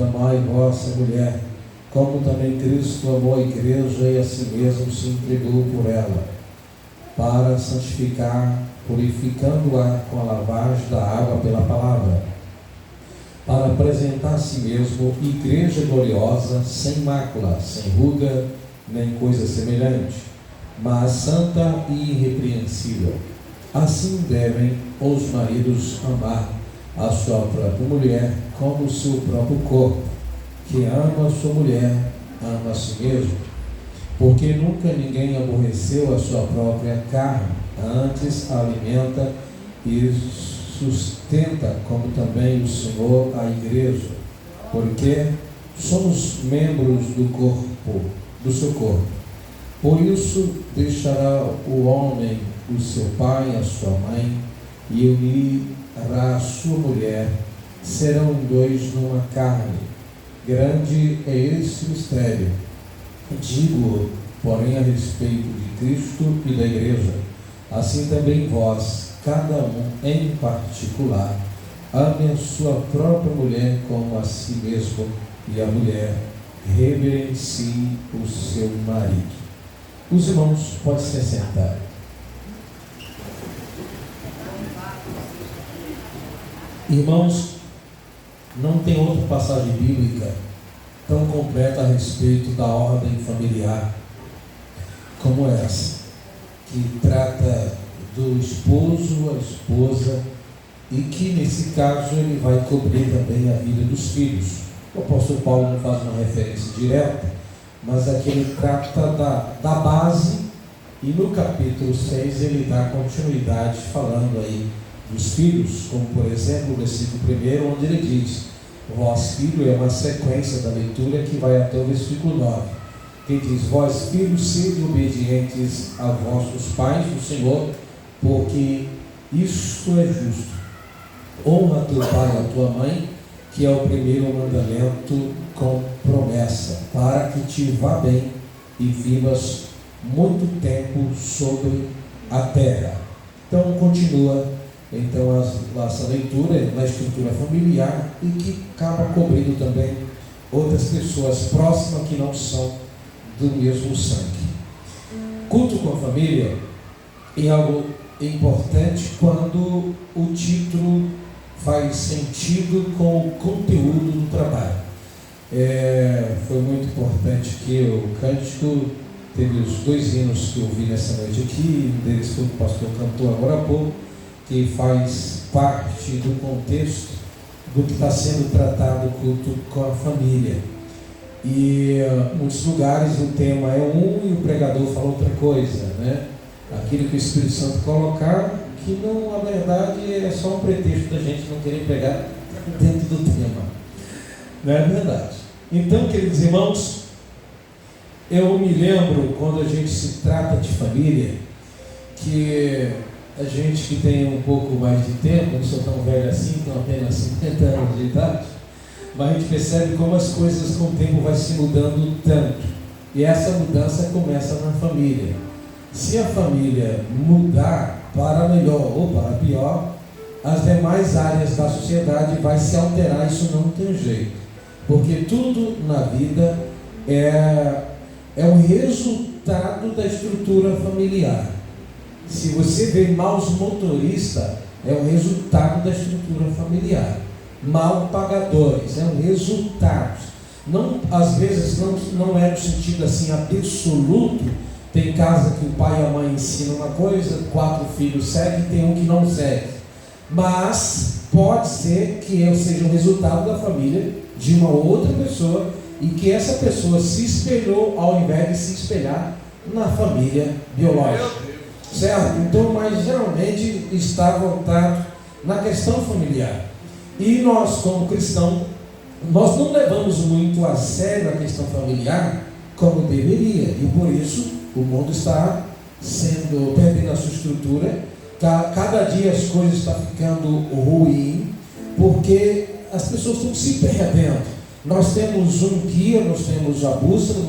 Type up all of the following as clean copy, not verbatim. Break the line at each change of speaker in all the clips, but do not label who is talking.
amai vossa mulher, como também Cristo amou a igreja e a si mesmo se entregou por ela, para santificar, purificando-a com a lavagem da água pela palavra, para apresentar a si mesmo igreja gloriosa, sem mácula, sem ruga, nem coisa semelhante, mas santa e irrepreensível. Assim devem os maridos amar a sua própria mulher como o seu próprio corpo. Que ama a sua mulher, ama a si mesmo. Porque nunca ninguém aborreceu a sua própria carne, antes a alimenta e sustenta, como também o Senhor a igreja, porque somos membros do corpo, do seu corpo. Por isso deixará o homem o seu pai, a sua mãe, e unirá a sua mulher, serão dois numa carne. Grande é esse mistério. Digo, porém, a respeito de Cristo e da igreja, assim também vós, cada um em particular, ame a sua própria mulher como a si mesmo, e a mulher reverencie o seu marido. Os irmãos podem se sentar. Irmãos, não tem outra passagem bíblica tão completa a respeito da ordem familiar como essa, que trata do esposo, a esposa, e que nesse caso ele vai cobrir também a vida dos filhos. O apóstolo Paulo não faz uma referência direta, mas aqui ele trata da base, e no capítulo 6 ele dá continuidade falando aí dos filhos, como por exemplo o versículo 1, onde ele diz: vós filho, é uma sequência da leitura que vai até o versículo 9, que diz: vós filhos, sede obedientes a vossos pais no Senhor, porque isto é justo. Honra teu pai e a tua mãe, que é o primeiro mandamento com promessa, para que te vá bem e vivas muito tempo sobre a terra. Então continua essa leitura na estrutura familiar, e que acaba cobrindo também outras pessoas próximas que não são do mesmo sangue. Culto com a família é algo importante quando o título faz sentido com o conteúdo do trabalho. Foi muito importante que o cântico teve os 2 hinos que eu ouvi nessa noite aqui. Um deles foi o pastor cantou agora há pouco, que faz parte do contexto do que está sendo tratado o culto com a família. E em muitos lugares o tema é um e o pregador fala outra coisa, né? Aquilo que o Espírito Santo colocar, que não, na verdade, é só um pretexto da gente não querer pegar dentro do tema. Não é verdade? Então, queridos irmãos, eu me lembro, quando a gente se trata de família, que a gente que tem um pouco mais de tempo, não sou tão velho assim, tenho apenas 50 anos de idade, mas a gente percebe como as coisas com o tempo vai se mudando tanto. E essa mudança começa na família. Se a família mudar para melhor ou para pior, as demais áreas da sociedade vai se alterar, isso não tem jeito. Porque tudo na vida é um resultado da estrutura familiar. Se você vê maus motoristas, é um resultado da estrutura familiar. Mal pagadores, é um resultado. Não, às vezes não é no sentido assim absoluto. Tem casa que o pai e a mãe ensinam uma coisa, 4 filhos seguem, tem um que não segue. Mas pode ser que seja um resultado da família de uma outra pessoa, e que essa pessoa se espelhou ao invés de se espelhar na família biológica. Certo? Então, mas geralmente está voltado na questão familiar. E nós, como cristãos, nós não levamos muito a sério a questão familiar como deveria. E por isso o mundo está perdendo a sua estrutura. Cada dia as coisas estão ficando ruins, porque as pessoas estão se perdendo. Nós temos um guia, nós temos a bússola,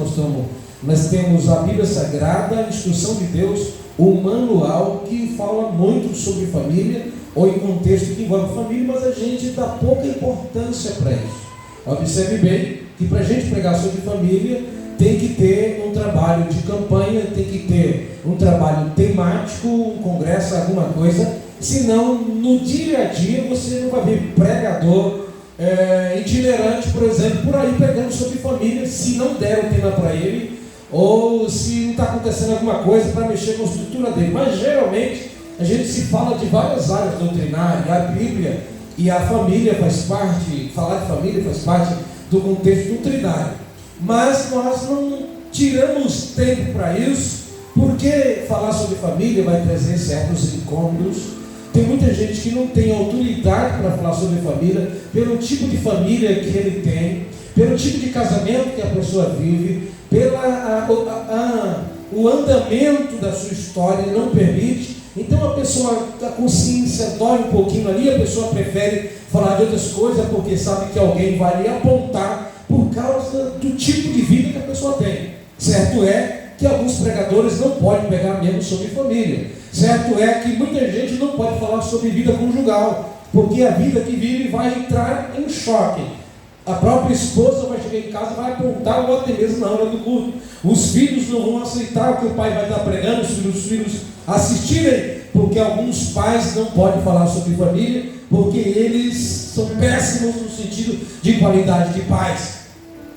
nós temos a Bíblia Sagrada, a instrução de Deus, o manual que fala muito sobre família, ou em contexto que envolve família, mas a gente dá pouca importância para isso. Observe bem que para a gente pregar sobre família, tem que ter um trabalho de campanha, tem que ter um trabalho temático, um congresso, alguma coisa, senão no dia a dia você não vai ver pregador itinerante, por exemplo, por aí pregando sobre família, se não der o tema para ele, ou se não está acontecendo alguma coisa para mexer com a estrutura dele. Mas geralmente a gente se fala de várias áreas doutrinárias, a Bíblia e a família faz parte, falar de família faz parte do contexto doutrinário. Mas nós não tiramos tempo para isso, porque falar sobre família vai trazer certos incômodos. Tem muita gente que não tem autoridade para falar sobre família, pelo tipo de família que ele tem, pelo tipo de casamento que a pessoa vive, o andamento da sua história não permite. Então a pessoa, a consciência dói um pouquinho ali, a pessoa prefere falar de outras coisas porque sabe que alguém vai lhe apontar por causa do tipo de vida que a pessoa tem. Certo é que alguns pregadores não podem pegar mesmo sobre família. Certo é que muita gente não pode falar sobre vida conjugal, porque a vida que vive vai entrar em choque. A própria esposa vai chegar em casa e vai apontar ou até mesmo na hora do culto. Os filhos não vão aceitar o que o pai vai estar pregando, os filhos assistirem, porque alguns pais não podem falar sobre família, porque eles são péssimos no sentido de qualidade de pais.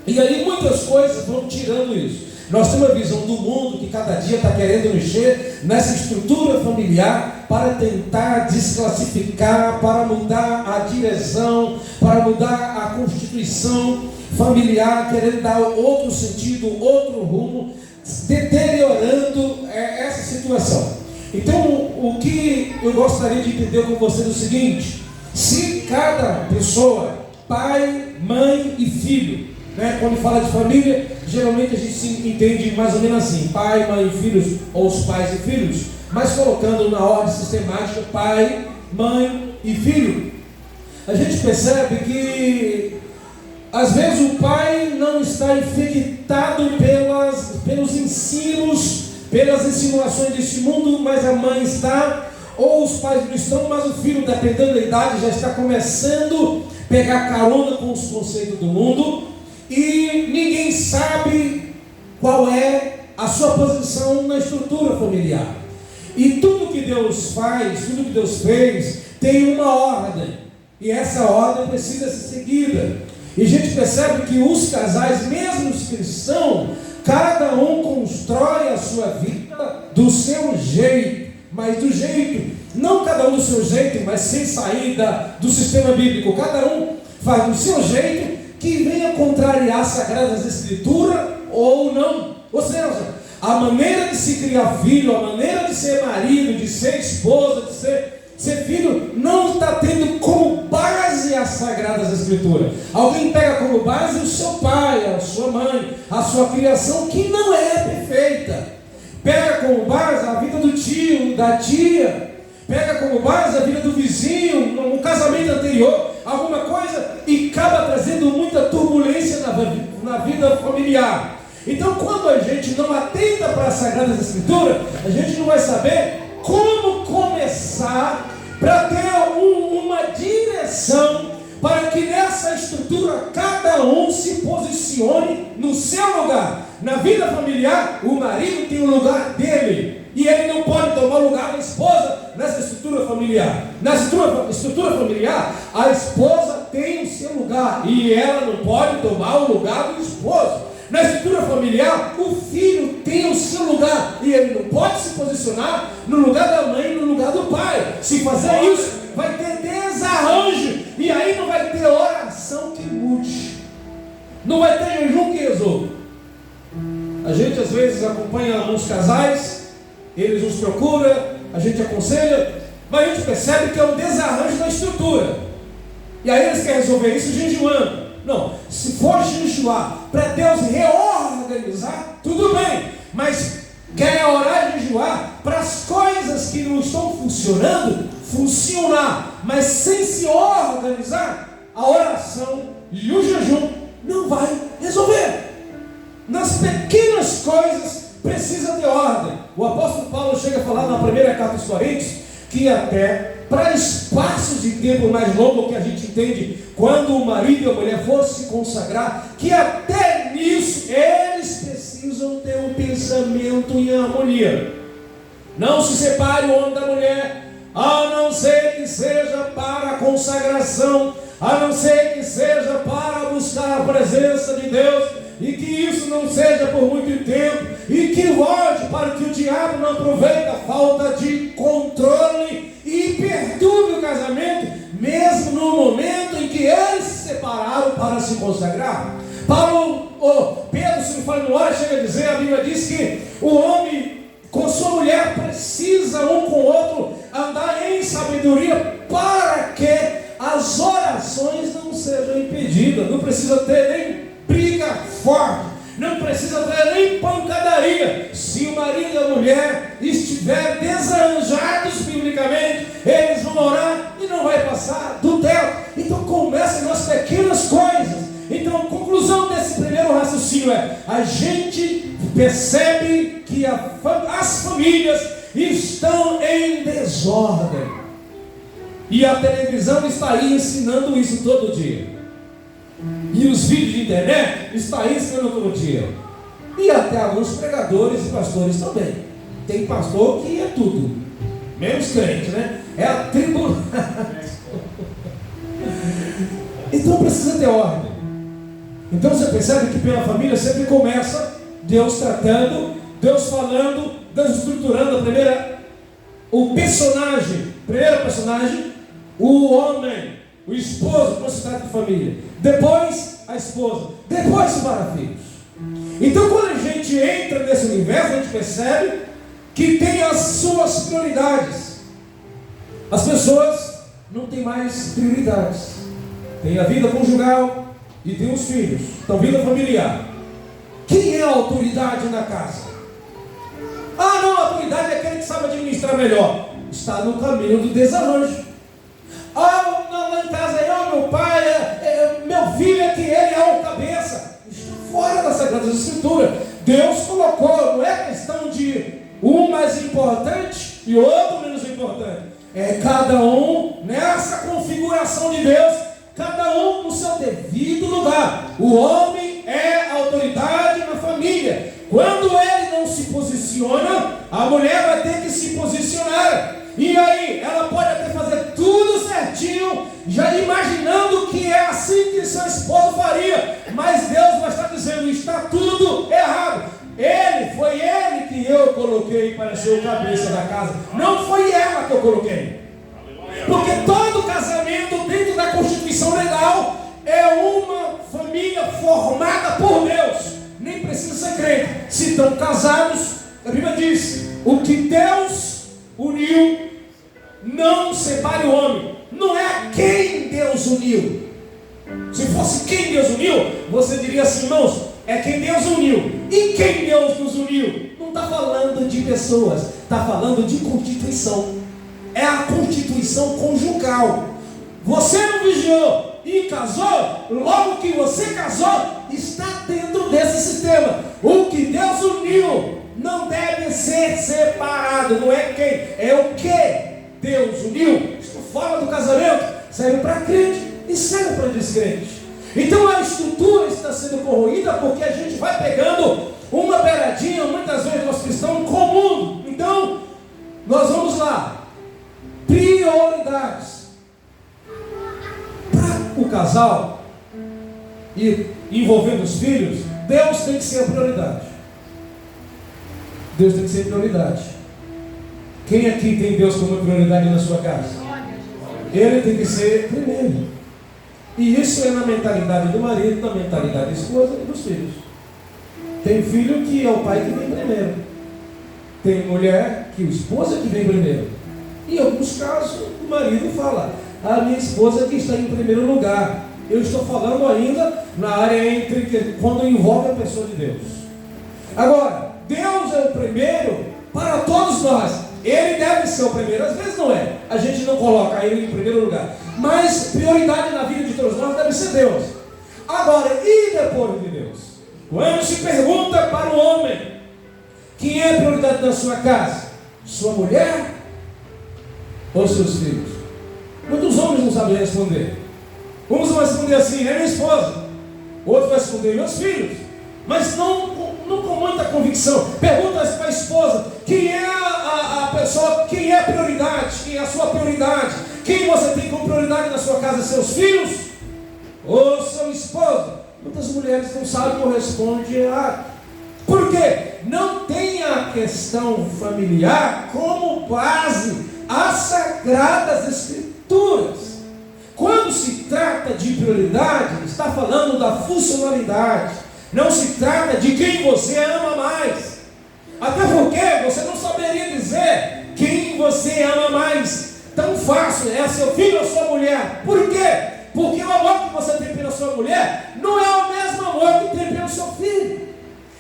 E aí muitas coisas vão tirando isso. Nós temos uma visão do mundo que cada dia está querendo mexer nessa estrutura familiar para tentar desclassificar, para mudar a direção, para mudar a constituição familiar, querendo dar outro sentido, outro rumo, deteriorando essa situação. Então, o que eu gostaria de entender com você é o seguinte: se cada pessoa, pai, mãe e filho, quando fala de família, geralmente a gente se entende mais ou menos assim: pai, mãe e filhos, ou os pais e filhos, mas colocando na ordem sistemática pai, mãe e filho, a gente percebe que às vezes o pai não está infectado pelos ensinos, pelas insinuações deste mundo, mas a mãe está, ou os pais não estão, mas o filho, dependendo da idade, já está começando a pegar carona com os conceitos do mundo. E ninguém sabe qual é a sua posição na estrutura familiar. E tudo que Deus faz, tudo que Deus fez, tem uma ordem. E essa ordem precisa ser seguida. E a gente percebe que os casais, mesmo os cristãos, cada um constrói a sua vida do seu jeito. Mas do jeito, não cada um do seu jeito, mas sem saída do sistema bíblico. Cada um faz do seu jeito, que venha contrariar as Sagradas Escrituras ou não. Ou seja, a maneira de se criar filho, a maneira de ser marido, de ser esposa, de ser filho, não está tendo como base as Sagradas Escrituras. Alguém pega como base o seu pai, a sua mãe, a sua criação, que não é perfeita. Pega como base a vida do tio, da tia, pega como base a vida do vizinho, um casamento anterior, alguma coisa, e acaba trazendo muita turbulência na vida familiar. Então, quando a gente não atenta para as Sagradas Escrituras, a gente não vai saber como começar para ter uma direção, para que nessa estrutura cada um se posicione no seu lugar. Na vida familiar, o marido tem o lugar dele, e ele não pode tomar o lugar da esposa nessa estrutura familiar. Na estrutura familiar, a esposa tem o seu lugar, e ela não pode tomar o lugar do esposo. Na estrutura familiar, o filho tem o seu lugar, e ele não pode se posicionar no lugar da mãe e no lugar do pai. Se fazer isso, vai ter desarranjo, e aí não vai ter oração que mude, não vai ter jejum que resolva. A gente às vezes acompanha alguns casais, eles nos procuram, a gente aconselha, mas a gente percebe que é um desarranjo na estrutura, e aí eles querem resolver isso jejuando. Não, se for jejuar para Deus reorganizar, tudo bem, mas quer orar e jejuar para as coisas que não estão funcionando, funcionar, mas sem se organizar, a oração e o jejum não vai resolver. Nas pequenas coisas precisa ter ordem. O apóstolo Paulo chega a falar na primeira carta aos Coríntios que até para espaços de tempo mais longo que a gente entende
quando o marido e a mulher for se consagrar, que até nisso eles precisam ter um pensamento em harmonia. Não se separe o homem da mulher, a não ser que seja para a consagração, a não ser que seja para buscar a presença de Deus, e que isso não seja por muito tempo, e que volte para que o diabo não aproveite a falta de controle e perturbe o casamento, mesmo no momento em que eles se separaram para se consagrar. Pedro, se não fala no hora, chega a dizer, a Bíblia diz que o homem com sua mulher precisa um com o outro andar em sabedoria para que as orações não sejam impedidas. Não precisa ter nem briga forte, não precisa ter nem pancadaria. Se o marido e a mulher estiverem desarranjados biblicamente, eles vão orar e não vai passar do teto. Então começam nas pequenas coisas. Então a conclusão desse primeiro raciocínio é: a gente percebe que as famílias estão em desordem, e a televisão está aí ensinando isso todo dia, e os vídeos de internet estão aí ensinando todo dia, e até alguns pregadores e pastores também. Tem pastor que é tudo, menos crente, né? É a tribo. Então precisa ter ordem. Então você percebe que pela família sempre começa Deus tratando, Deus falando, Deus estruturando. Primeiro personagem, o homem, o esposo, quando se trata de família. Depois a esposa, depois para filhos. Então quando a gente entra nesse universo, a gente percebe que tem as suas prioridades. As pessoas não têm mais prioridades. Tem a vida conjugal e tem os filhos. Então, vida familiar. Quem é a autoridade na casa? Ah, não, a autoridade é aquele que sabe administrar melhor. Está no caminho do desarranjo. Ah, lá em casa meu pai, meu filho é que ele é o cabeça. Está fora da Sagrada Escritura. Deus colocou, não é questão de um mais importante e outro menos importante. É cada um nessa configuração de Deus, cada um no seu devido lugar. O homem é autoridade na família. Quando ele não se posiciona, a mulher vai ter que se posicionar. E aí, ela pode até fazer tudo certinho, já imaginando que é assim que seu esposo faria, mas Deus vai estar dizendo: está tudo errado. Foi ele que eu coloquei para ser o cabeça da casa, não foi ela que eu coloquei. Porque todo casamento dentro da Constituição legal é uma família formada por Deus. Nem precisa ser crente. Se estão casados, a Bíblia diz: o que Deus uniu, não separe o homem. Não é quem Deus uniu. Se fosse quem Deus uniu, você diria assim: irmãos, é quem Deus uniu. E quem Deus nos uniu? Não está falando de pessoas, está falando de constituição. É a constituição conjugal. Você não vigiou e casou, logo que você casou, está dentro desse sistema. O que Deus uniu não deve ser separado. Não é quem, é o que Deus uniu. Estou fora do casamento, serve para crente e serve para descrente. Então a estrutura está sendo corroída porque a gente vai pegando uma beiradinha, muitas vezes nós cristãos, comum. Então, nós vamos lá. Prioridades. Para o casal e envolvendo os filhos, Deus tem que ser a prioridade. Deus tem que ser prioridade. Quem aqui tem Deus como prioridade na sua casa? Ele tem que ser primeiro. E isso é na mentalidade do marido, na mentalidade da esposa e dos filhos. Tem filho que é o pai que vem primeiro. Tem mulher que é a esposa que vem primeiro. Em alguns casos, o marido fala: a minha esposa que está em primeiro lugar. Eu estou falando ainda na área quando envolve a pessoa de Deus. Agora, Deus é o primeiro para todos nós. Ele deve ser o primeiro. Às vezes não é. A gente não coloca ele em primeiro lugar. Mas prioridade na vida de todos nós deve ser Deus. Agora, e depois de Deus? Quando se pergunta para o homem: quem é a prioridade da sua casa? Sua mulher ou seus filhos? Muitos homens não sabem responder. Uns vão responder assim, é minha esposa. Outro vai responder, meus filhos. Mas não com muita convicção. Pergunta para a esposa, quem é a pessoa, quem é a prioridade, quem é a sua prioridade, quem você tem como prioridade na sua casa, seus filhos ou seu esposo? Muitas mulheres não sabem ou respondem errado. Por quê? Não tem a questão familiar como base as Sagradas Escrituras. Quando se trata de prioridade, está falando da funcionalidade. Não se trata de quem você ama mais. Até porque você não saberia dizer quem você ama mais tão fácil. É seu filho ou sua mulher. Por quê? Porque o amor que você tem pela sua mulher não é o mesmo amor que tem pelo seu filho.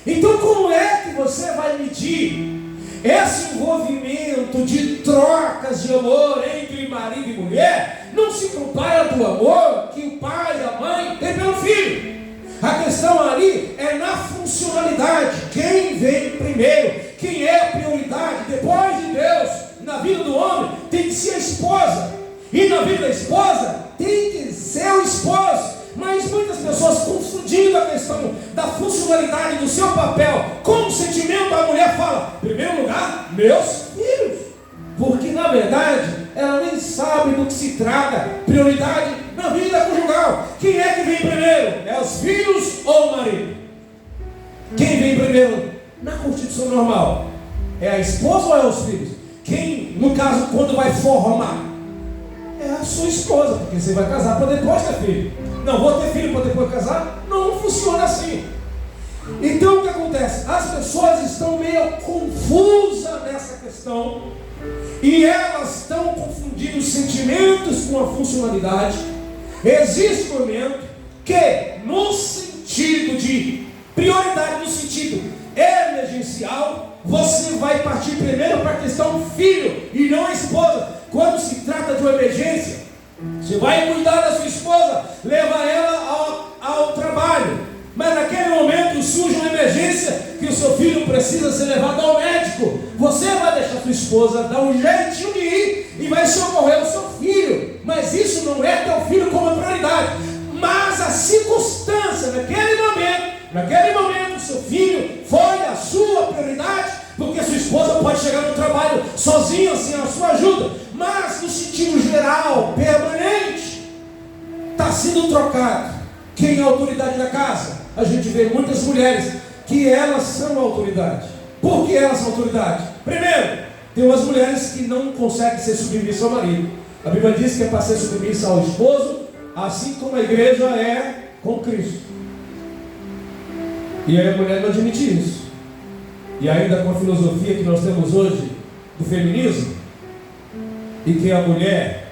Então como é que você vai medir esse envolvimento de trocas de amor entre marido e mulher? Não se compara do amor que o pai e a mãe têm pelo filho. A questão ali é na funcionalidade. Quem vem primeiro? Quem é a prioridade? Depois de Deus, na vida do homem, tem que ser a esposa. E na vida da esposa, tem que ser o esposo. Mas muitas pessoas confundindo a questão da funcionalidade do seu papel com o sentimento, a mulher fala, em primeiro lugar, meus filhos. Porque na verdade, ela nem sabe do que se trata. Prioridade na vida conjugal. Quem é que vem primeiro? É os filhos ou o marido? Quem vem primeiro na constituição normal? É a esposa ou é os filhos? Quem, no caso, quando vai formar? É a sua esposa, porque você vai casar para depois ter filho. Não vou ter filho para depois casar? Não funciona assim. Então o que acontece? As pessoas estão meio confusas nessa questão. E elas estão confundindo os sentimentos com a funcionalidade. Existe um momento que, no sentido de prioridade, no sentido emergencial, você vai partir primeiro para a questão filho e não a esposa. Quando se trata de uma emergência, você vai cuidar da sua esposa, levar ela ao trabalho. Mas naquele momento surge uma emergência que o seu filho precisa ser levado ao médico. Você vai deixar sua esposa dar um jeitinho de ir e vai socorrer o seu filho. Mas isso não é teu filho como prioridade. Mas a circunstância, naquele momento, seu filho foi a sua prioridade, porque sua esposa pode chegar no trabalho sozinha, sem a sua ajuda. Mas no sentido geral, permanente, está sendo trocado. Quem é a autoridade da casa? A gente vê muitas mulheres que elas são autoridade. Por que elas são autoridade? Primeiro, tem umas mulheres que não conseguem ser submissas ao marido. A Bíblia diz que é para ser submissa ao esposo, assim como a igreja é com Cristo. E aí a mulher não admite isso. E ainda com a filosofia que nós temos hoje do feminismo, e que a mulher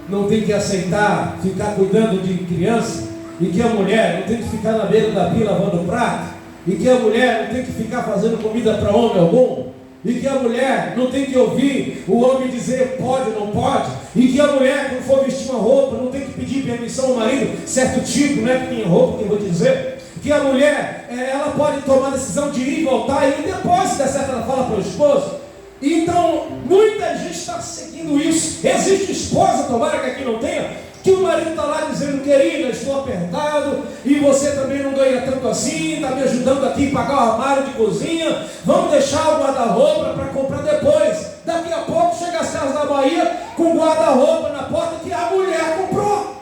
não tem que aceitar ficar cuidando de criança, e que a mulher não tem que ficar na beira da pia lavando o prato, e que a mulher não tem que ficar fazendo comida para homem algum, e que a mulher não tem que ouvir o homem dizer pode ou não pode, e que a mulher, quando for vestir uma roupa, não tem que pedir permissão ao marido, certo tipo, né, que tem roupa que eu vou dizer, que a mulher, ela pode tomar a decisão de ir e voltar, e depois, se der certo, ela fala para o esposo. Então, muita gente está seguindo isso. Existe esposa, tomara que aqui não tenha, que o marido está lá dizendo, querida, estou apertado, e você também não ganha tanto assim, está me ajudando aqui a pagar o armário de cozinha, vamos deixar o guarda-roupa para comprar depois. Daqui a pouco chega as casas da Bahia com o guarda-roupa na porta que a mulher comprou.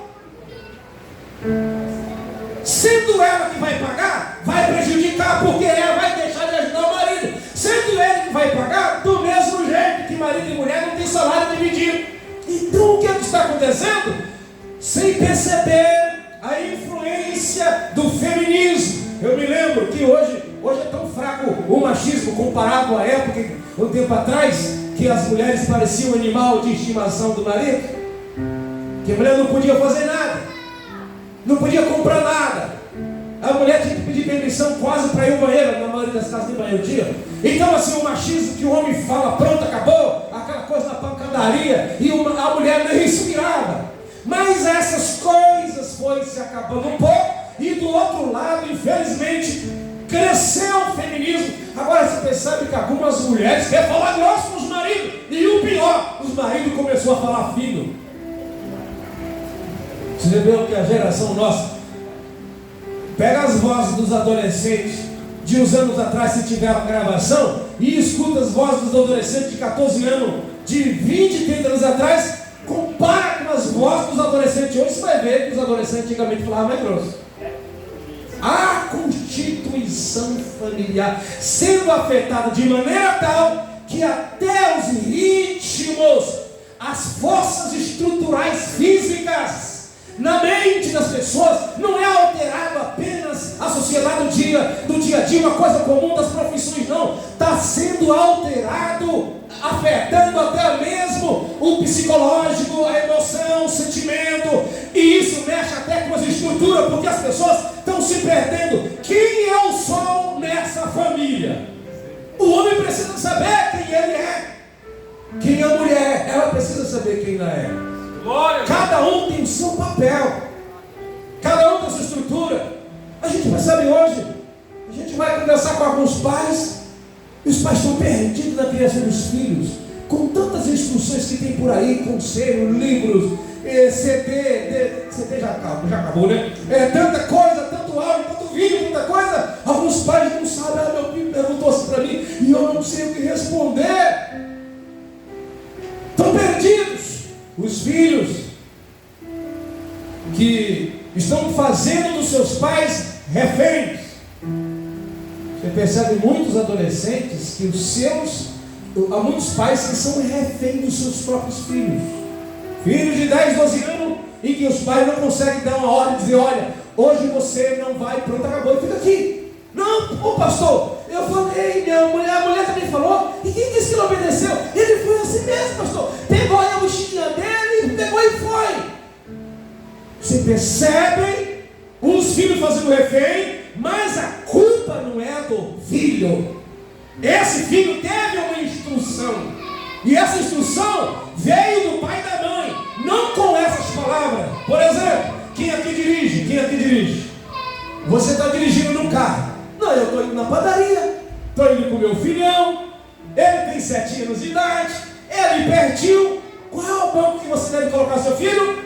Sendo ela que vai pagar, vai prejudicar, porque ela vai deixar de ajudar o marido. Sendo ele que vai pagar, do mesmo jeito que marido e mulher não tem salário dividido. Então o que está acontecendo? Sem perceber a influência do feminismo. Eu me lembro que hoje é tão fraco o machismo comparado à época, um tempo atrás, que as mulheres pareciam um animal de estimação do marido, que a mulher não podia fazer nada, não podia comprar nada. A mulher tinha que pedir permissão quase para ir ao banheiro, na maioria das casas de banheiro tinha. Então assim, o machismo que o homem fala, pronto, acabou, aquela coisa da pancadaria, e a mulher nem respirava. Mas essas coisas foram se acabando um pouco, e do outro lado, infelizmente, cresceu o feminismo. Agora você percebe que algumas mulheres querem falar grosso com os maridos, e o pior, os maridos começaram a falar fino. Você já viu que a geração nossa pega as vozes dos adolescentes de uns anos atrás, se tiver uma gravação, e escuta as vozes dos adolescentes de 14 anos, de 20, 30 anos atrás, compara com as vozes dos adolescentes hoje, você vai ver que os adolescentes antigamente falavam mais grosso. A constituição familiar sendo afetada de maneira tal que até os ritmos, as forças estruturais físicas na mente das pessoas, não é alterado apenas a sociedade do dia a dia, uma coisa comum das profissões, não. Está sendo alterado, afetando até mesmo o psicológico, a emoção, o sentimento, e isso mexe até com as estruturas, porque as pessoas estão se perdendo. Quem é o sol nessa família? O homem precisa saber quem ele é. Quem é a mulher? Ela precisa saber quem ela é. Cada um tem o seu papel, cada um tem a sua estrutura. A gente percebe hoje, a gente vai conversar com alguns pais, e os pais estão perdidos na criação dos filhos, com tantas instruções que tem por aí, conselho, livros, CD já acabou, né? Tanta coisa, tanto áudio, tanto vídeo, tanta coisa. Alguns pais não sabem, meu filho perguntou assim para mim, e eu não sei o que responder. Estão perdidos. Os filhos que estão fazendo dos seus pais reféns. Você percebe muitos adolescentes que há muitos pais que são reféns dos seus próprios filhos. Filhos de 10, 12 anos, e que os pais não conseguem dar uma ordem e dizer: olha, hoje você não vai, pronto, acabou, fica aqui. Não, pastor, eu falei, a mulher também falou, e quem disse que não obedeceu? Ele foi assim mesmo, pastor. Pegou a mochilinha dele, pegou e foi. Você percebe os filhos fazendo refém, mas a culpa não é do filho. Esse filho teve uma instrução, e essa instrução veio do pai e da mãe, não com essas palavras. Por exemplo, quem aqui dirige? Você está dirigindo num carro. Não, eu estou indo na padaria, estou indo com o meu filhão, ele tem 7 anos de idade, ele pertinho. Qual é o banco que você deve colocar seu filho?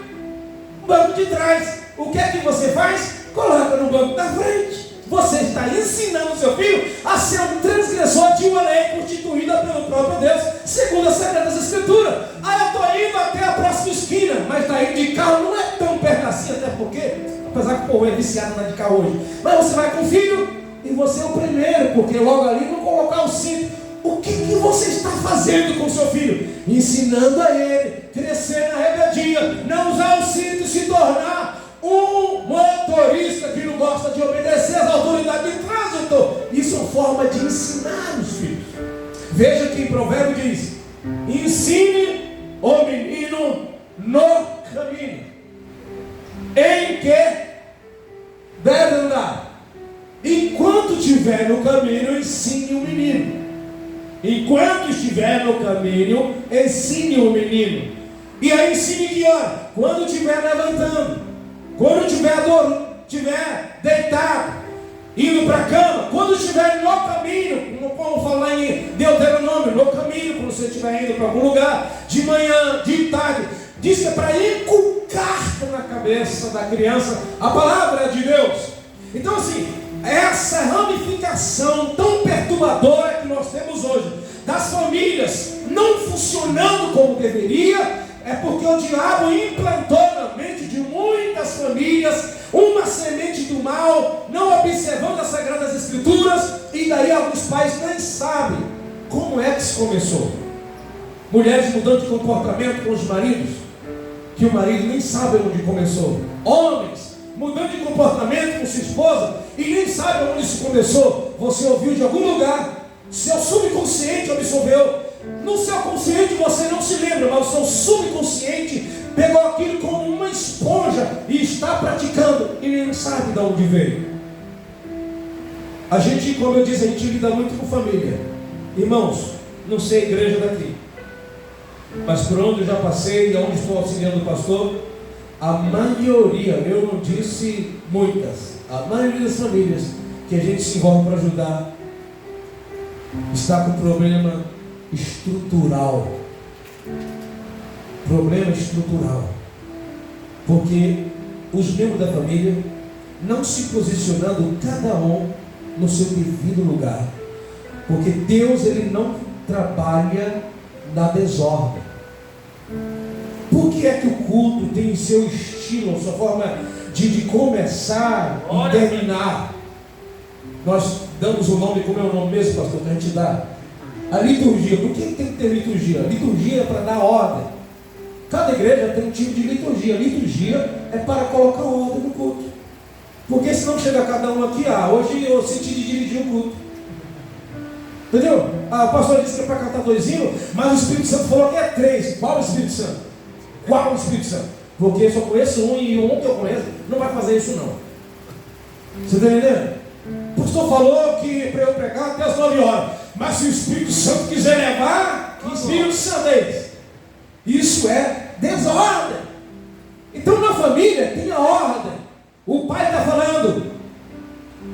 Banco de trás. O que é que você faz? Coloca no banco da frente. Você está ensinando seu filho a ser um transgressor de uma lei constituída pelo próprio Deus, segundo as Sagradas Escrituras. Eu estou indo até a próxima esquina, mas está indo de carro, não é tão perto assim, até porque, apesar que o povo é viciado na de carro hoje, mas você vai com o filho e você é o primeiro, porque logo ali vão colocar o cinto. O que você está fazendo com o seu filho? Ensinando a ele, crescer na rebeldia, não usar o cinto e se tornar um motorista que não gosta de obedecer às autoridades de trânsito. Isso é forma de ensinar os filhos. Veja que em Provérbio diz: ensine o menino no caminho em que deve andar. Enquanto estiver no caminho, ensine o menino. Enquanto estiver no caminho, ensine o menino. E aí ensine que hora? Quando estiver levantando, quando estiver deitado, indo para a cama, quando estiver no caminho, como falar em Deuteronômio, no caminho, quando você estiver indo para algum lugar, de manhã, de tarde, diz que é para inculcar na cabeça da criança a palavra de Deus. Então assim, essa ramificação tão perturbadora que nós temos hoje, das famílias não funcionando como deveria, é porque o diabo implantou na mente de muitas famílias uma semente do mal, não observando as Sagradas Escrituras, e daí alguns pais nem sabem como é que isso começou. Mulheres mudando de comportamento com os maridos, que o marido nem sabe onde começou. Homens mudando de comportamento com sua esposa e nem sabe onde isso começou. Você ouviu de algum lugar, seu subconsciente absorveu. No seu consciente você não se lembra, mas o seu subconsciente pegou aquilo como uma esponja e está praticando e nem sabe de onde veio. A gente, como eu disse, a gente lida muito com família. Irmãos, não sei a igreja daqui, mas por onde eu já passei e onde estou auxiliando o pastor, a maioria, eu não disse muitas, a maioria das famílias que a gente se envolve para ajudar está com problema estrutural. Problema estrutural. Porque os membros da família, não se posicionando cada um no seu devido lugar. Porque Deus, Ele não trabalha na desordem. Por que é que o culto tem seu estilo, sua forma de começar e terminar? Nós damos o nome, como é o nome mesmo, pastor, que a gente dá? A liturgia. Por que tem que ter liturgia? A liturgia é para dar ordem. Cada igreja tem um tipo de liturgia. A liturgia é para colocar ordem no culto. Porque senão chega cada um aqui, hoje eu senti de dirigir o culto. Entendeu? O pastor disse que é para cantar 2 hinos, mas o Espírito Santo falou que é 3. Qual o Espírito Santo? Qual o Espírito Santo? Porque eu só conheço um e um que eu conheço não vai fazer isso não. Você está entendendo? O pastor falou que para eu pregar até as 9 horas. Mas se o Espírito Santo quiser levar, que Espírito Santo é esse? Isso é desordem. Então na família tem a ordem. O pai está falando,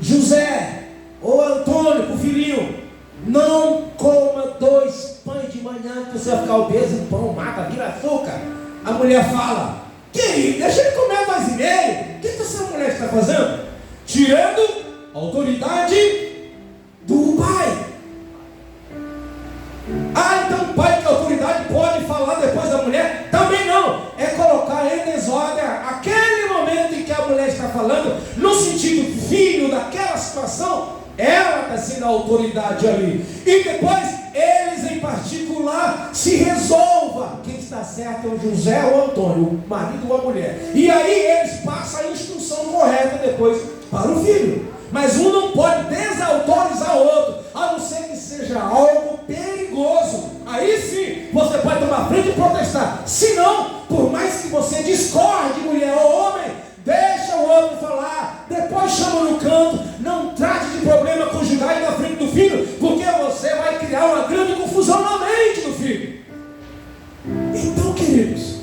José ou Antônio, com o filhinho, não coma 2 pães de manhã que você vai ficar obeso, o pão mata, vira açúcar. A mulher fala, querido, deixa ele comer 2,5. O que essa mulher está fazendo? Tirando a autoridade do pai. Então o pai que a autoridade pode falar depois da mulher? Também não. É colocar em desordem aquele momento em que a mulher está falando, no sentido filho daquela situação, ela está sendo a autoridade ali. E depois eles em particular se resolvam quem está certo é o José ou o Antônio, o marido ou a mulher. E aí eles passam a instrução correta depois para o filho. Mas um não pode desautorizar o outro, a não ser que seja algo perigoso. Aí sim, você pode tomar frente e protestar. Se não, por mais que você discorde, mulher ou homem, deixa o outro falar, depois chama no canto, não trate de problema conjugal na frente do filho, porque você vai criar uma grande confusão na mente do filho. Então, queridos,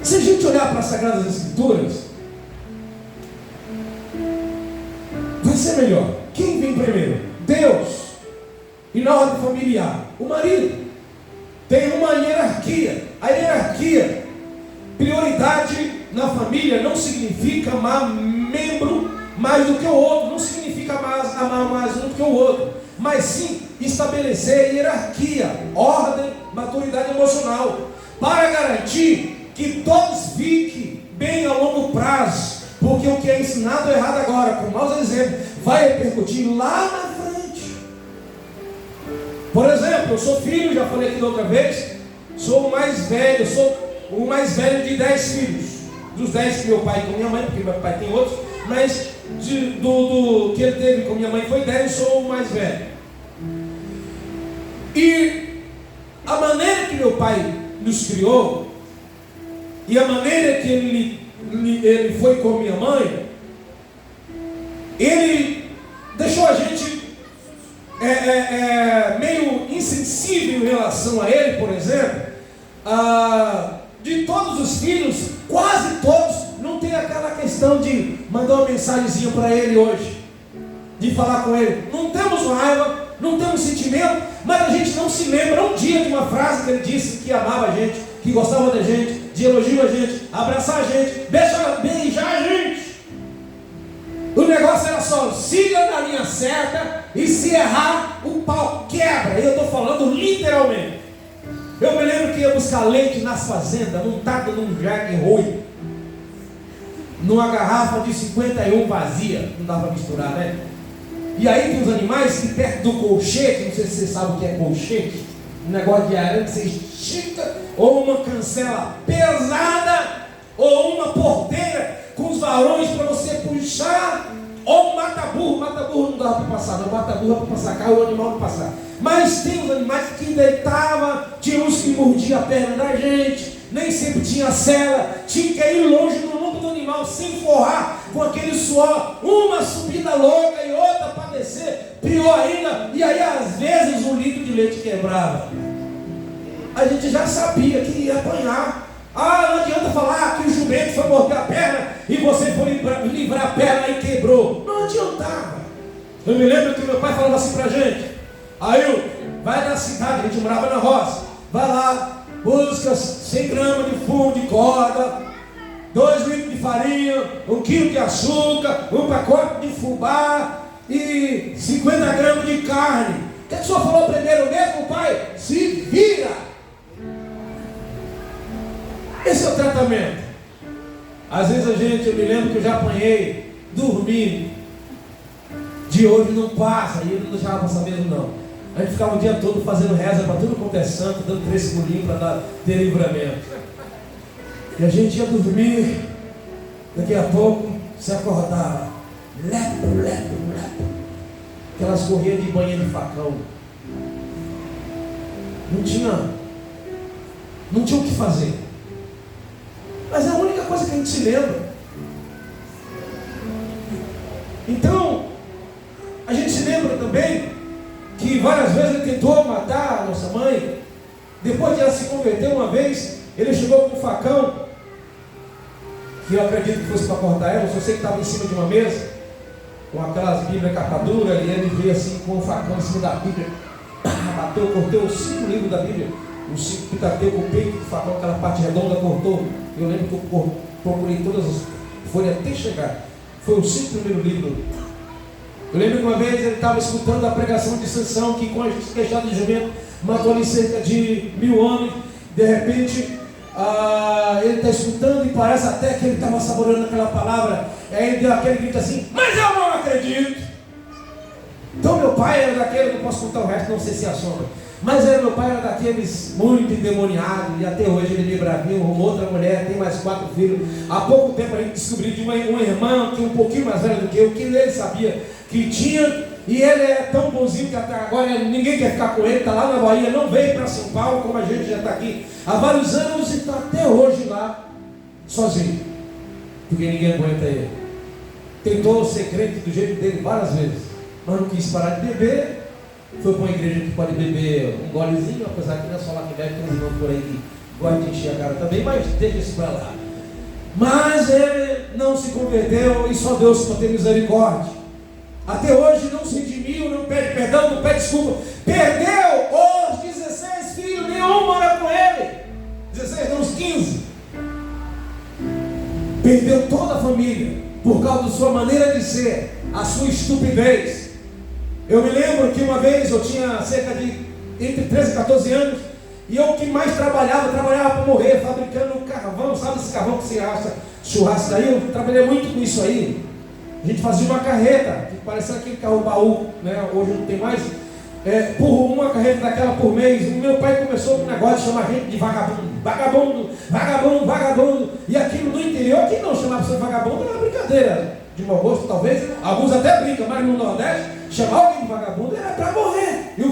se a gente olhar para as Sagradas Escrituras, vai ser melhor. Quem vem primeiro? Deus. E na ordem familiar, o marido. Tem uma hierarquia. A hierarquia, prioridade na família não significa amar membro mais do que o outro. Não significa amar mais um do que o outro. Mas sim estabelecer hierarquia, ordem, maturidade emocional, para garantir que todos fiquem bem a longo prazo. Porque o que é ensinado errado agora, com maus exemplos, vai repercutir lá na frente. Por exemplo, eu sou filho, já falei aqui da outra vez, sou o mais velho, de 10 filhos. Dos 10 que meu pai com minha mãe, porque meu pai tem outros, mas do que ele teve com minha mãe foi 10, eu sou o mais velho. E a maneira que meu pai nos criou, e a maneira que ele foi com minha mãe, ele deixou a gente meio insensível em relação a ele. Por exemplo, de todos os filhos, quase todos não tem aquela questão de mandar uma mensagenzinha para ele hoje, de falar com ele. Não temos raiva, não temos sentimento, mas a gente não se lembra um dia de uma frase que ele disse que amava a gente, que gostava da gente, de elogio a gente, abraçar a gente, beijar a gente. O negócio era só, siga na linha certa, e se errar, o pau quebra. Eu estou falando literalmente. Eu me lembro que ia buscar leite nas fazendas, montado num jague ruim, numa garrafa de 51 vazia, não dá para misturar, né? E aí tem os animais que perto do colchete, não sei se você sabe o que é colchete, um negócio de arame que você estica, ou uma cancela pesada, ou uma porteira com os varões para você puxar, ou um mata-burro. Mata-burro não dá para passar, não, mata-burro é para passar carro, o animal não passar. Mas tem os animais que deitavam, tinha uns que mordiam a perna da gente, nem sempre tinha cela, tinha que ir longe no lombo do animal sem forrar, com aquele suor, uma subida louca e outra para descer, pior ainda, e aí às vezes um litro de leite quebrava. A gente já sabia que ia apanhar. Não adianta falar que o jumento foi morder a perna e você foi livrar a perna e quebrou. Não adiantava. Eu me lembro que meu pai falava assim pra gente: Ailton, vai na cidade, a gente morava na roça, vai lá, busca 100 gramas de fumo de corda, 2 litros de farinha, 1 quilo de açúcar, 1 pacote de fubá e 50 gramas de carne. O que o senhor falou primeiro mesmo, pai? Se vira. Esse é o tratamento. Às vezes eu me lembro que eu já apanhei dormindo. De hoje não passa, e ele não deixava passar mesmo não. A gente ficava o dia todo fazendo reza para tudo quanto é santo, dando 3 pulinhos para ter livramento. E a gente ia dormir, daqui a pouco se acordava. Lepo, lepo, lepo. Aquelas corriam de banha de facão. Não tinha o que fazer. Mas é a única coisa que a gente se lembra. Então, a gente se lembra também que várias vezes ele tentou matar a nossa mãe. Depois de ela se converter uma vez, ele chegou com um facão, que eu acredito que fosse para cortar ela, só sei que estava em cima de uma mesa, com aquelas bíblias capa dura, e ele veio assim com um facão em cima da Bíblia, bateu, cortou os 5 livros da Bíblia, os 5 Pentateuco, o peito do facão, aquela parte redonda, cortou. Eu lembro que eu procurei todas as folhas até chegar. Foi os 5 primeiros livros. Eu lembro que uma vez ele estava escutando a pregação de Sansão, que com a queixada de jumento matou ali cerca de 1000 homens. De repente, ele está escutando e parece até que ele estava saboreando aquela palavra. Aí ele deu aquele grito assim: mas eu não acredito. Então meu pai era daquele, não posso contar o resto, não sei se é assombra, mas meu pai era daqueles muito endemoniado, e até hoje ele me bravia, arrumou outra mulher, tem mais 4 filhos. Há pouco tempo a gente descobriu de uma irmã que é um pouquinho mais velha do que eu, que ele sabia que tinha, e ele é tão bonzinho que até agora ninguém quer ficar com ele, está lá na Bahia, não veio para São Paulo, como a gente já está aqui há vários anos, e está até hoje lá, sozinho, porque ninguém aguenta ele. Tentou ser crente do jeito dele várias vezes, mas não quis parar de beber. Foi para uma igreja que pode beber um golezinho, apesar que não é só lá que bebe, tem uns irmãos por aí que gostam de encher a cara também, mas deixa isso para lá. Mas ele não se converteu e só Deus pode ter misericórdia. Até hoje não se redimiu, não pede perdão, não pede desculpa. Perdeu os 16 filhos, nenhum mora com ele. 16, não, uns 15. Perdeu toda a família por causa da sua maneira de ser, a sua estupidez. Eu me lembro que uma vez eu tinha cerca de entre 13 e 14 anos, e eu que mais trabalhava para morrer, fabricando carvão, sabe esse carvão que se acha churrasco daí? Eu trabalhei muito com isso aí. A gente fazia uma carreta, que parecia aquele carro baú, né? Hoje não tem mais, por uma carreta daquela por mês. O meu pai começou com um negócio de chamar gente de vagabundo, vagabundo, vagabundo, vagabundo, e aquilo no interior, que não chamava você de vagabundo, era uma brincadeira de mau gosto, talvez, alguns até brincam, mas no Nordeste, chamar alguém de vagabundo era para morrer. E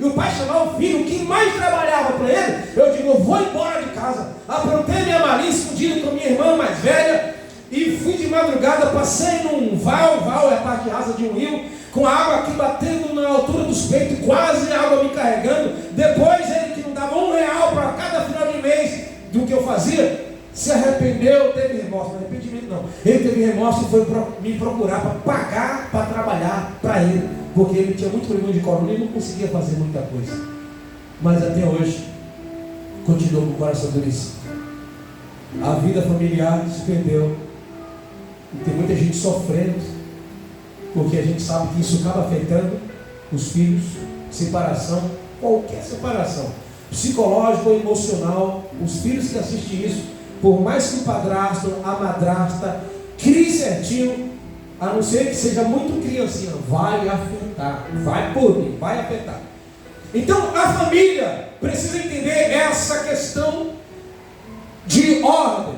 o pai chamava o filho, que mais trabalhava para ele. Eu digo, eu vou embora de casa. Aprontei minha malícia, escondido com minha irmã mais velha, e fui de madrugada, passei num val é a parte rasa de um rio, com a água aqui batendo na altura dos peitos, quase a água me carregando. Depois ele, que não dava R$1 para cada final de mês do que eu fazia, se arrependeu, teve remorso. Não arrependimento não, ele teve remorso e foi me procurar para pagar para trabalhar para ele, porque ele tinha muito problema de coluna e não conseguia fazer muita coisa. Mas até hoje continuou com o coração endurecido. A vida familiar se perdeu, e tem muita gente sofrendo, porque a gente sabe que isso acaba afetando os filhos. Separação, qualquer separação, psicológica ou emocional, os filhos que assistem isso, por mais que o padrasto, a madrasta crie certinho, a não ser que seja muito criancinha, vai afetar, vai por mim, vai afetar. Então a família precisa entender essa questão de ordem.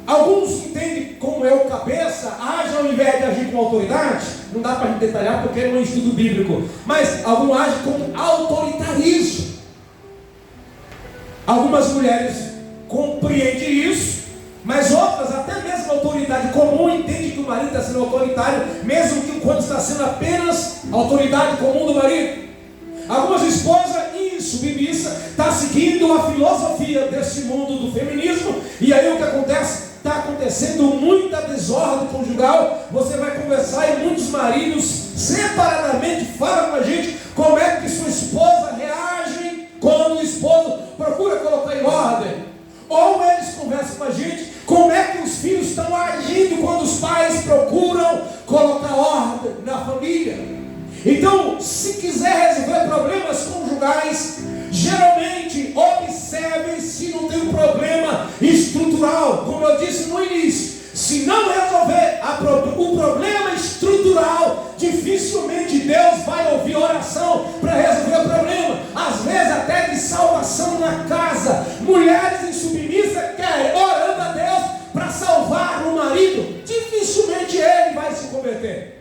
Alguns entendem como é o cabeça, age ao invés de agir com autoridade. Não dá para a gente detalhar porque não é um estudo bíblico, mas alguns agem com autoritarismo. Algumas mulheres compreendem isso, mas outras, até mesmo a autoridade comum, entende que o marido está sendo autoritário, mesmo que quando está sendo apenas a autoridade comum do marido. Algumas esposas insubmissas estão seguindo a filosofia desse mundo do feminismo, e aí o que acontece? Está acontecendo muita desordem conjugal. Você vai conversar e muitos maridos separadamente falam com a gente como é que sua esposa reage quando o esposo procura colocar em ordem. Ou eles conversam com a gente como é Então, se quiser resolver problemas conjugais, geralmente observe se não tem um problema estrutural, como eu disse no início. Se não resolver o problema estrutural, dificilmente Deus vai ouvir oração para resolver o problema. Às vezes até de salvação na casa. Mulheres insubmissas querem orando a Deus para salvar o marido. Dificilmente ele vai se converter.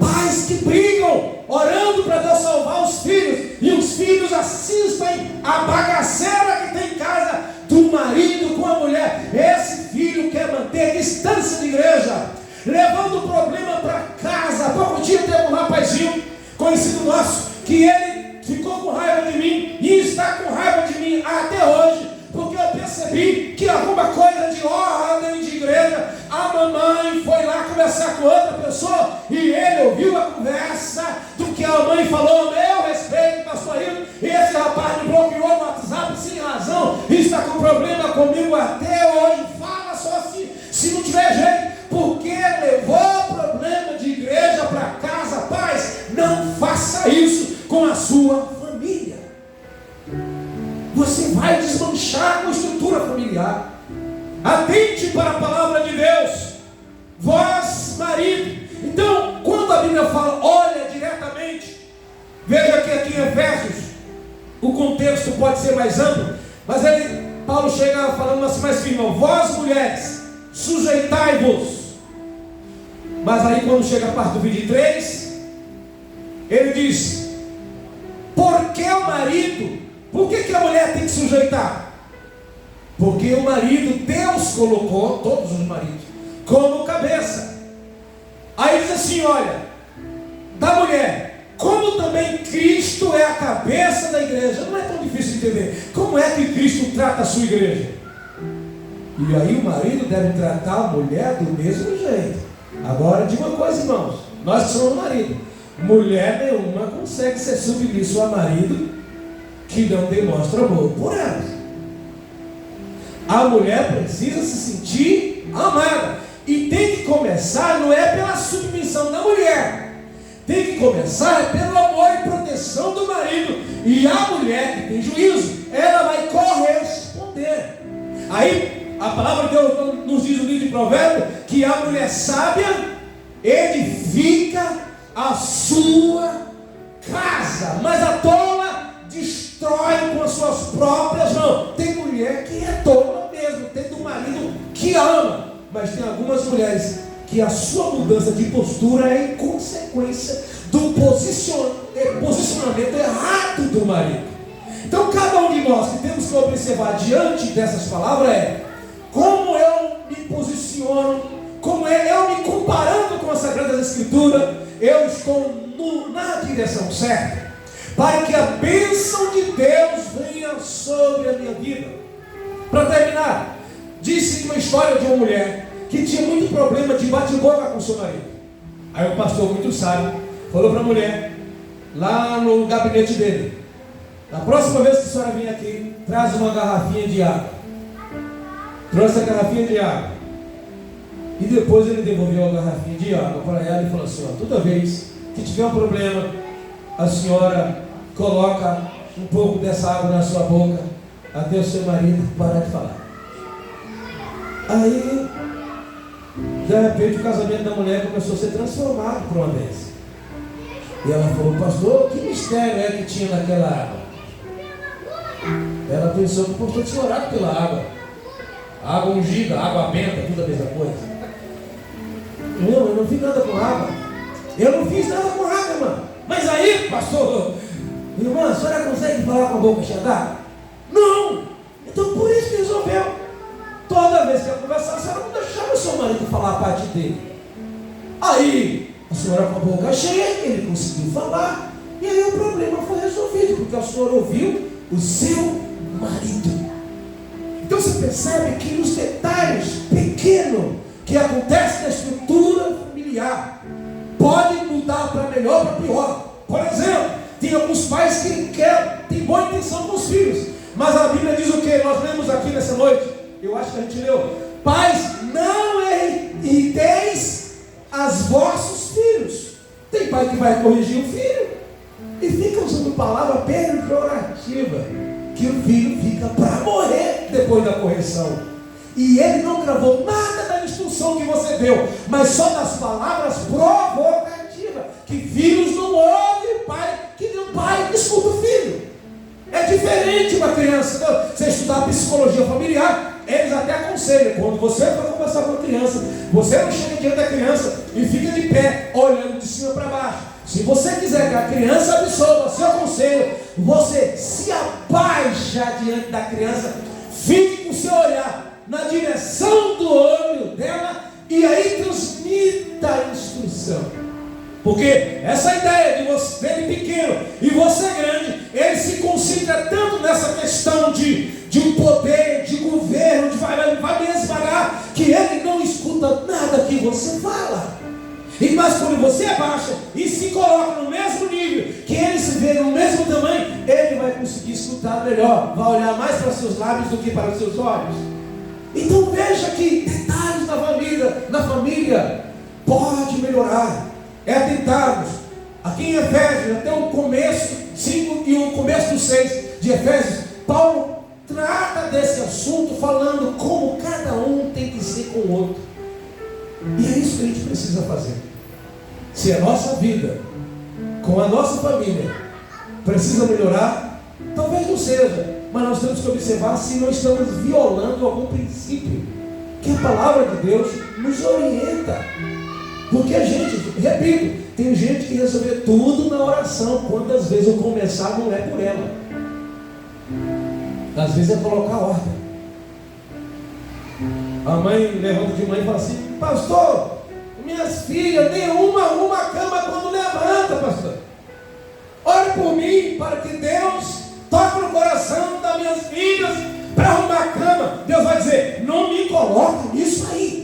Pais que brigam, orando para Deus salvar os filhos, e os filhos assistem a bagaceira que tem em casa do marido com a mulher. Esse filho quer manter distância de igreja, levando o problema para casa. Há pouco dia teve um rapazinho, conhecido nosso, que ele ficou com raiva de mim, e está com raiva de mim até hoje, porque eu percebi que alguma coisa de ordem de igreja, a mamãe foi lá conversar com outra pessoa, e ele ouviu a conversa do que a mãe falou a meu respeito, pastor Hilton, e esse rapaz me bloqueou no WhatsApp sem razão, e está com problema comigo até hoje. Fala só se não tiver jeito, porque levou o problema de igreja para casa. Pais, não faça isso com a sua família. Você vai desmanchar a estrutura familiar. Atente para a palavra de Deus, vós marido. Então, quando a Bíblia fala, olha diretamente, veja que aqui em Efésios, o contexto pode ser mais amplo, mas Paulo chega falando assim mais firme: vós mulheres, sujeitai-vos. Mas aí quando chega a parte do 23, ele diz: porque o marido, por que a mulher tem que sujeitar? Porque o marido, Deus colocou, todos os maridos, como cabeça. Aí diz assim, olha, da mulher, como também Cristo é a cabeça da igreja. Não é tão difícil entender. Como é que Cristo trata a sua igreja? E aí o marido deve tratar a mulher do mesmo jeito. Agora, diga uma coisa, irmãos, nós que somos marido, mulher nenhuma consegue ser submisso a marido que não demonstra amor por ela. A mulher precisa se sentir amada. E tem que começar, não é pela submissão da mulher, tem que começar pelo amor e proteção do marido. E a mulher que tem juízo, ela vai corresponder. Aí a palavra de Deus nos diz no livro de Provérbios que a mulher sábia edifica a sua casa, mas a tola destrói com as suas próprias mãos. Tem mulher que é tola mesmo, tem do marido que ama, mas tem algumas mulheres que a sua mudança de postura é em consequência do posicionamento errado do marido. Então cada um de nós que temos que observar diante dessas palavras é: como eu me posiciono, como eu me comparando com as Sagradas Escrituras, eu estou na direção certa, para que a bênção de Deus venha sobre a minha vida. Para terminar, disse uma história de uma mulher que tinha muito problema de bate-boca com seu marido. Aí o pastor, muito sábio, falou para a mulher, lá no gabinete dele: na próxima vez que a senhora vir aqui, traz uma garrafinha de água. Trouxe a garrafinha de água. E depois ele devolveu a garrafinha de água para ela e falou assim: ó, toda vez que tiver um problema, a senhora coloca um pouco dessa água na sua boca, até o seu marido parar de falar. Aí, de repente, o casamento da mulher começou a ser transformado por uma vez. E ela falou: pastor, que mistério é que tinha naquela água? Ela pensou que o pastor tinha orado pela água. Água ungida, água benta, tudo a mesma coisa. Não, eu não fiz nada com água. Eu não fiz nada com água, irmã. Mas aí, pastor, irmã, a senhora consegue falar com a boca cheia d'água? Não. Então por isso que resolveu. Toda vez que ela conversava, a senhora não deixava o seu marido falar a parte dele. Aí, a senhora com a boca cheia, ele conseguiu falar. E aí o problema foi resolvido, porque a senhora ouviu o seu marido. Então você percebe que nos detalhes pequenos que acontecem na estrutura familiar, pode mudar para melhor ou para pior. Por exemplo, tem alguns pais que têm boa intenção com os filhos, mas a Bíblia diz o que? Nós lemos aqui nessa noite, eu acho que a gente leu: pais, não irriteis as vossos filhos. Tem pai que vai corrigir o filho e fica usando palavra pejorativa, que o filho fica para morrer depois da correção. E ele não gravou nada da instrução que você deu, mas só das palavras provocativas, que filhos não ouvem o pai, que nem o pai escuta o filho. É diferente uma criança. Você estudar psicologia familiar, eles até aconselham, quando você for conversar com a criança, você não chega diante da criança e fica de pé, olhando de cima para baixo. Se você quiser que a criança absorva seu conselho, você se abaixa diante da criança, fique com o seu olhar na direção do olho dela e aí transmita a instrução. Porque essa ideia de você dele pequeno e você grande, ele se concentra tanto nessa questão de um poder, de governo, de vai me esvagar, que ele não escuta nada que você fala. Mas quando você abaixa e se coloca no mesmo nível, que ele se vê no mesmo tamanho, ele vai conseguir escutar melhor, vai olhar mais para seus lábios do que para os seus olhos. Então veja que detalhes na família pode melhorar. É atentarmos. Aqui em Efésios, até o começo 5 e o começo do 6 de Efésios, Paulo trata desse assunto falando como cada um tem que ser com o outro. E é isso que a gente precisa fazer. Se a nossa vida com a nossa família precisa melhorar, talvez não seja, mas nós temos que observar se não estamos violando algum princípio que a palavra de Deus nos orienta. Porque a gente, repito, tem gente que resolve tudo na oração. Quantas vezes eu começar não é por ela, às vezes é colocar ordem. A mãe levanta de manhã e fala assim: pastor, minhas filhas, nenhuma arruma a cama quando levanta, pastor. Ore por mim, para que Deus toque no coração das minhas filhas para arrumar a cama. Deus vai dizer: não me coloque nisso aí.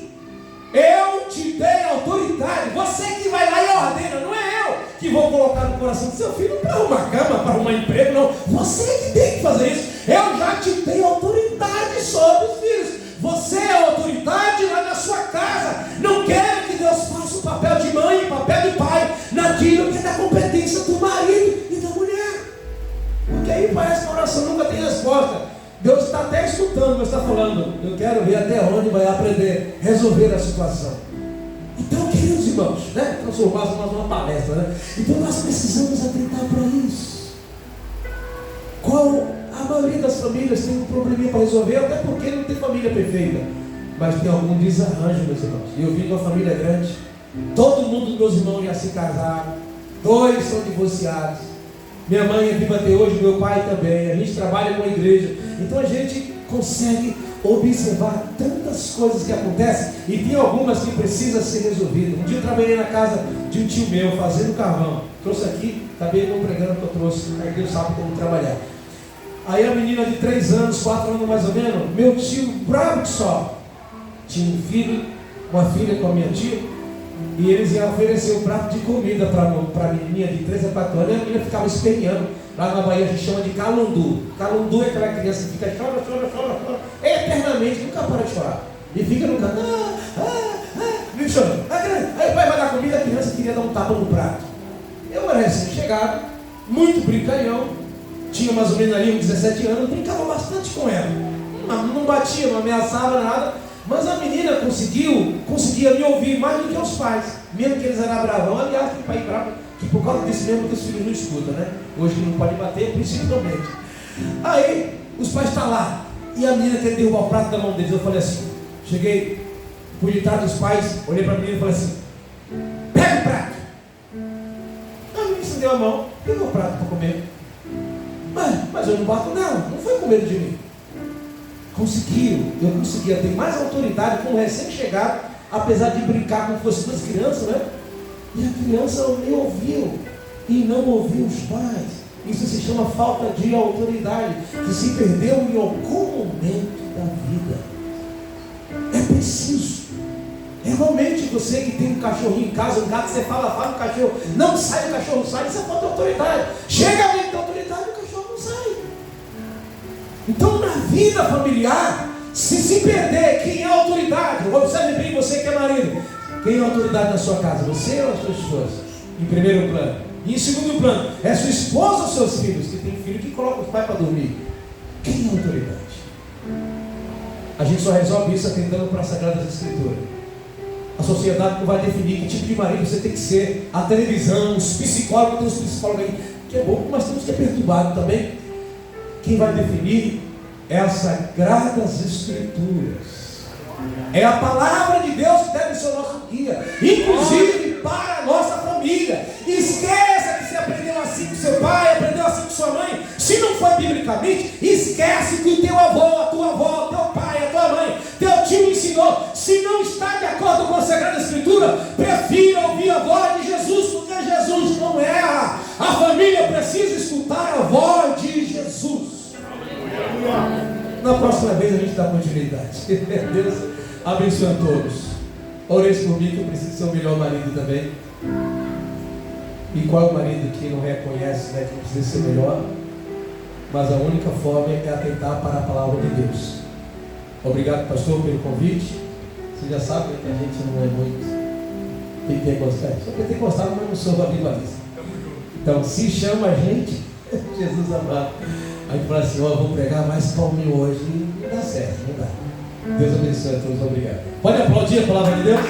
Eu te dei autoridade. Você que vai lá e ordena, não é eu que vou colocar no coração do seu filho para arrumar cama, para arrumar emprego, não. Você que tem que fazer isso. Eu já te dei autoridade sobre os filhos. Você é autoridade lá na sua casa. Não quero que Deus faça o papel de mãe, o papel de pai, naquilo que é da competência do marido e da mulher. Porque aí parece que a oração nunca tem resposta. Deus está até escutando, mas está falando: eu quero ver até onde vai aprender a resolver a situação. Então, queridos irmãos, transformar numa palestra, Então nós precisamos atentar para isso. A maioria das famílias tem um probleminha para resolver, até porque não tem família perfeita, mas tem algum desarranjo, meus irmãos. Eu vim de uma família grande, todo mundo dos meus irmãos já se casaram, 2 são divorciados. Minha mãe é viva até hoje, meu pai também. A gente trabalha com a igreja, então a gente consegue observar tantas coisas que acontecem, e tem algumas que precisam ser resolvidas. Um dia eu trabalhei na casa de um tio meu, fazendo carvão. Trouxe aqui, acabei não pregando que eu trouxe, aí Deus sabe como trabalhar. Aí a menina de 3 anos, 4 anos mais ou menos, meu tio, bravo que só, tinha um filho, uma filha com a minha tia, e eles iam oferecer um prato de comida para a menininha de 3 a 4 anos, e a menina ficava esperneando. Lá na Bahia a gente chama de calundu. Calundu é aquela criança que fica chora, eternamente, nunca para de chorar. E fica no canto, vive chorando. Aí o pai vai dar comida, a criança queria dar um tapa no prato. Eu era recém-chegado, muito brincalhão, tinha mais ou menos ali uns 17 anos, brincava bastante com ela. Não batia, não ameaçava nada, mas a menina conseguia me ouvir mais do que os pais, mesmo que eles eram bravão. Aliás, tem pai bravo, que por causa disso mesmo que os filhos não escutam, Hoje que não pode bater, principalmente. Aí, os pais estão lá, e a menina quer derrubar o prato da mão deles. Eu falei assim, cheguei por detrás dos pais, olhei para a menina e falei assim: pega o prato. A menina estendeu a mão, pegou o prato para comer. Mas eu não bato não foi com medo de mim. Eu conseguia ter mais autoridade como recém-chegado, apesar de brincar como se fosse 2 crianças, E a criança me ouviu e não ouviu os pais. Isso se chama falta de autoridade, que se perdeu em algum momento da vida. É preciso. Realmente você que tem um cachorrinho em casa, um gato, você fala o cachorro, não sai, o cachorro sai, isso é falta de autoridade. Chega a ver da autoridade, o cachorro não sai. Então, na vida familiar, se perder, quem é a autoridade? Observe bem, você que é marido, quem é a autoridade na sua casa? Você ou a sua esposa? em primeiro plano. E em segundo plano, é sua esposa ou seus filhos? Que tem filho que coloca os pais para dormir. Quem é a autoridade? A gente só resolve isso atentando para as Sagradas Escrituras. A sociedade não vai definir que tipo de marido você tem que ser. A televisão, os psicólogos, tem os psicólogos aí, que é bom, mas temos que ser perturbado também. Quem vai definir é as Sagradas Escrituras. É a palavra de Deus que deve ser o nosso guia, inclusive para a nossa família. Esqueça que você aprendeu assim com seu pai, aprendeu assim com sua mãe. Se não foi biblicamente, esquece que o teu avô, a tua avó, teu pai, a tua mãe, teu tio ensinou. Se não está de acordo com a Sagrada Escritura, prefira ouvir a voz de Jesus, porque Jesus não erra. A família precisa escutar a voz de Jesus. Na próxima vez a gente dá continuidade. Deus abençoe a todos. Orem por mim que eu preciso ser o melhor marido também. E qual marido que não reconhece, né, que precisa ser melhor? Mas a única forma é atentar para a palavra de Deus. Obrigado, pastor, pelo convite. Você já sabe que a gente não é muito pentecostal. Sou pentecostal, mas não sou avivalista. Então, se chama a gente, Jesus amado. A gente fala assim, ó, vou pregar mais calminho hoje. E não dá certo, não dá. Deus abençoe a todos, obrigado. Pode aplaudir a palavra de Deus?